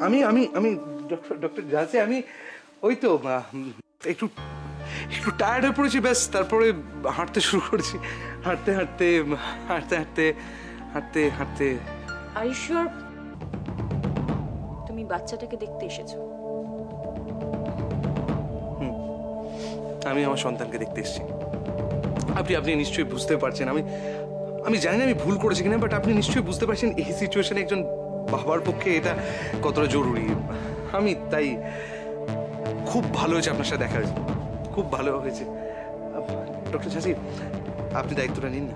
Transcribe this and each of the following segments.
আমি আমি আমি ডক্টর ঝাঁসি, আমি ওই তো একটু একটু টায়ার্ড হয়ে পড়েছি, ব্যাস তারপরে হাঁটতে শুরু করেছি। হাঁটতে হাঁটতে হাঁটতে হাঁটতে হাঁটতে হাঁটতে। আর ইউ শিওর তুমি বাচ্চাটাকে দেখতে এসেছো? আমি আমার সন্তানকে দেখতে এসেছি। আপনি আপনি নিশ্চয়ই বুঝতে পারছেন, আমি আমি জানি না আমি ভুল করেছি কিনা, বাট আপনি নিশ্চয়ই বুঝতে পারছেন এই সিচুয়েশনে একজন বাবার পক্ষে এটা কতটা জরুরি। আমি তাই খুব ভালো হয়েছে আপনার সাথে দেখা হয়েছে, খুব ভালো হয়েছে। ডক্টর ঝাঁসি, আপনি দায়িত্বটা নিন না।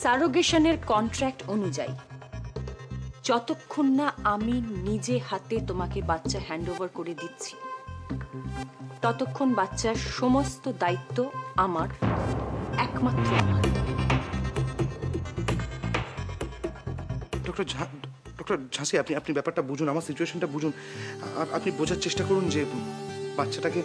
সারোগেশনের কন্ট্রাক্ট অনুযায়ী যতক্ষণ না আমি নিজে হাতে তোমাকে বাচ্চা হ্যান্ডওভার করে দিচ্ছি, ততক্ষণ বাচ্চার সমস্ত দায়িত্ব আমার, একমাত্র আমার। ডক্টর ঝাঁসি, আপনি আপনি ব্যাপারটা বুঝুন, আমার সিচুয়েশনটা বুঝুন। আপনি বোঝার চেষ্টা করুন যে বাচ্চাটাকে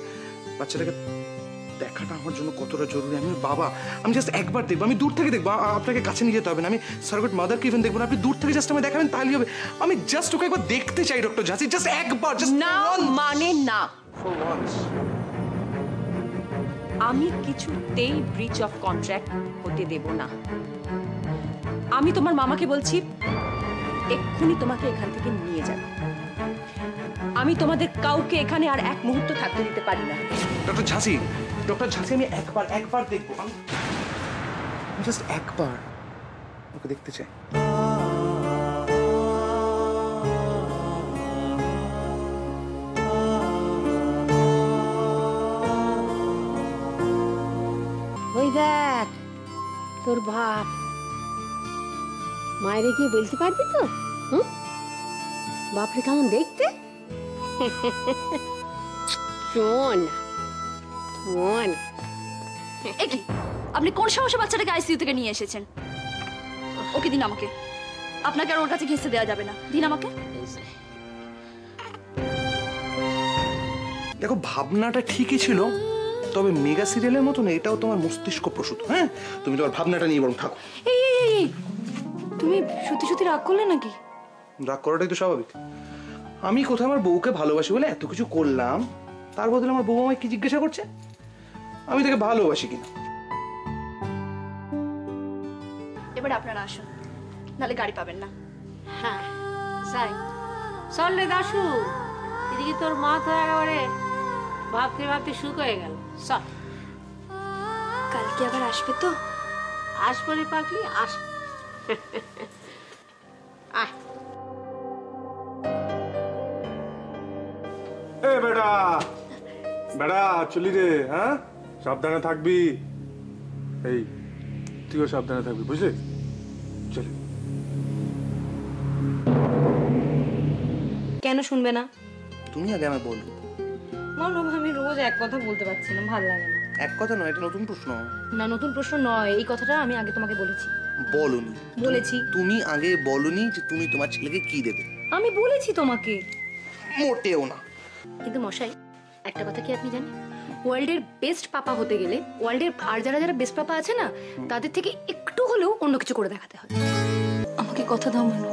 দেখাটা আমার জন্য কতটা জরুরি। আমি বাবা, আমি জাস্ট একবার দেখবো, আমি দূর থেকে দেখবো, আপনাকে কাছে নিয়ে যেতে হবে না। আমি সারোগেট মাদারকে ইভেন দেখবো না, আপনি দূর থেকে জাস্ট আমায় দেখাবেন, তাহলেই হবে। আমি জাস্ট ওকে একবার দেখতে চাই ডক্টর ঝাঁসি, জাস্ট একবার, জাস্ট না মানে না। For once. আমি কিছুতেই ব্রিচ অফ কন্ট্রাক্ট হতে দেব না। আমি তোমার মামাকে বলছি এক্ষুনি তোমাকে এখান থেকে নিয়ে যাবে। আমি তোমাদের কাউকে এখানে আর এক মুহূর্ত থাকতে দিতে পারি না। ডক্টর ঝাঁসি, আমি একবার দেখবো, আমি জাস্ট একবার ওকে দেখতে চাই। ওই দেখ তোর বাপ, মায়েরে গিয়ে বলতে পারবি তো? বাপরে কেমন দেখতে। শোন শোন, আপনি কোন সাহসে বাচ্চাটাকে আইসিইউ থেকে নিয়ে এসেছেন? ওকে দিন আমাকে, আপনাকে আর ওর কাছে ঘেঁষতে দেওয়া যাবে না। দিন আমাকে। দেখো, ভাবনাটা ঠিকই ছিল, তবে মেগা সিরিয়ালের মতো না, এটাও তোমার মস্তিষ্ক প্রসূত। হ্যাঁ, তুমি তোমার ভাবনাটা নিয়ে বরং থাকো। এই তুমি সত্যি সত্যি রাগ করলে নাকি? রাগ করাটাই তো স্বাভাবিক। আমি কোথায় আমার বউকে ভালোবাসি বলে এত কিছু করলাম, তার বদলে আমার বউ আমায় কি জিজ্ঞাসা করছে আমি তাকে ভালোবাসি কিনা। এবার আপনারা আসুন, নাহলে গাড়ি পাবেন না। হ্যাঁ সাই চল রে দাশু, এদিকে তোর মা তো একেবারে ভাবতে ভাবতে সুখ হয়ে গেল। চল। কালকে আবার আসবে তো? আসবো রে পাগলি, আস। আয়। এ বেটা বেটা, চলি রে। হ্যাঁ, সাবধানে থাকবি। এই তুইও সাবধানে থাকবি, বুঝলি? চলি। কেন শুনবে না? তুমি আগে আমায় বলো। মানব, আমি রোজ এক কথা বলতে পারছি না, ভালো লাগে না। এক কথা নয়, এটা নতুন প্রশ্ন। না, নতুন প্রশ্ন নয়, এই কথাটা আমি আগে তোমাকে বলেছি। বলনি? বলেছি। তুমি আগে বলনি যে তুমি তোমার ছেলেকে কি দেবে। আমি বলেছি তোমাকে। মোটেও না। কিন্তু মশাই, একটা কথা কি আপনি জানেন? ওয়ার্ল্ডের বেস্ট পাপা হতে গেলে ওয়ার্ল্ডের আর যারা যারা বেস্ট পাপা আছে না, তাদের থেকে একটু হলেও অন্য কিছু করে দেখাতে হয়। আমাকে কথা দাও মানো,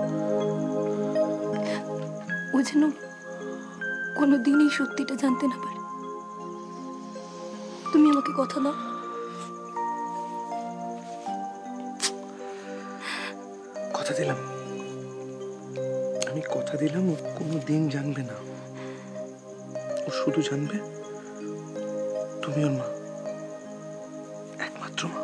ও যেন কোনোদিন এই সত্যিটা জানতে না পারে। তুমি আমাকে কথা দাও। কথা দিলাম, আমি কথা দিলাম ও কোনোদিন জানবে না। ও শুধু জানবে তুমি ওর মা, একমাত্র মা।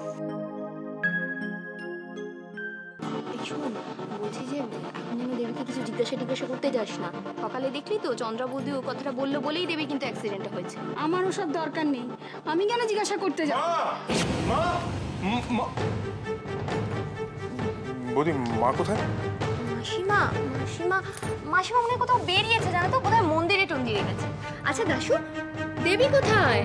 বলছি যে এখন যেন দেবীকে কিছু জিজ্ঞাসা করতে যাস না। সকালে দেখলি তো চন্দ্রা বৌদি ও কথাটা বললো বলেই দেবী কিন্তু অ্যাক্সিডেন্টটা হয়েছে। আমার ওসব দরকার নেই, আমি কেন জিজ্ঞাসা করতে যাব? বৌদি, মা কোথায়? মাসিমা মাসিমা মাসিমা মনে হয় কোথাও বেরিয়েছে, জানো তো, কোথায় মন্দিরে টন্দিরে গেছে। আচ্ছা দাশু, দেবী কোথায়?